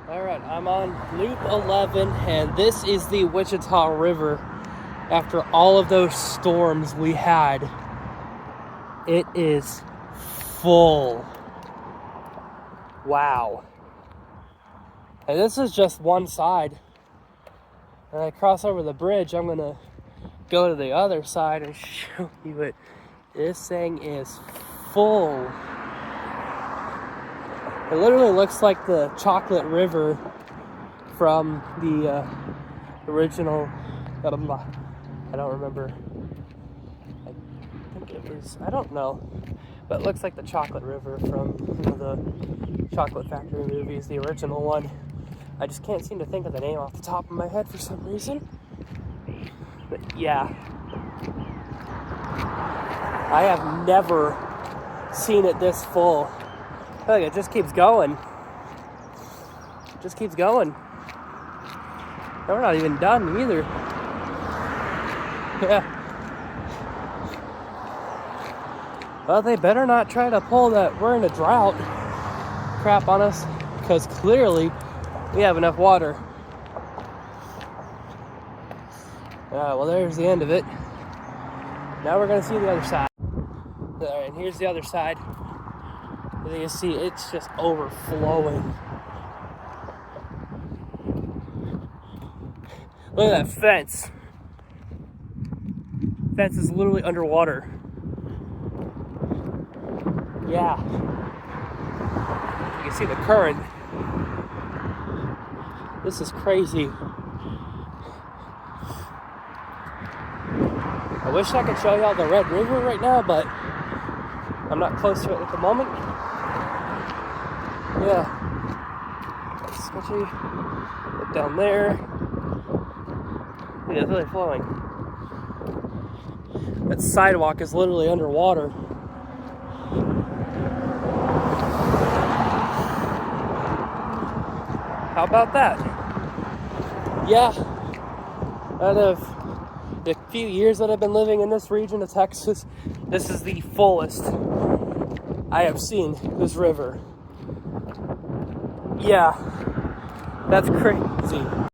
Alright, I'm on Loop 11, and this is the Wichita River. After all of those storms we had, it is full. Wow. And this is just one side. When I cross over the bridge, I'm going to go to the other side and show you it. This thing is full. It literally looks like the Chocolate River from the original, I don't remember. I think it was, I don't know. But it looks like the Chocolate River from one of the Chocolate Factory movies, the original one. I just can't seem to think of the name off the top of my head for some reason. But yeah. I have never seen it this full. I feel like it just keeps going. It just keeps going. And we're not even done either. Yeah. Well, they better not try to pull that we're in a drought crap on us, because clearly we have enough water. Well, there's the end of it. Now we're going to see the other side. Alright, and here's the other side. As you can see, it's just overflowing. Look at that fence. Fence is literally underwater. Yeah. You can see the current. This is crazy. I wish I could show y'all the Red River right now, but I'm not close to it at the moment. Yeah. That's sketchy. Look down there. Yeah, it's really flowing. That sidewalk is literally underwater. How about that? Yeah. Out of the few years that I've been living in this region of Texas, this is the fullest I have seen this river. Yeah. That's crazy.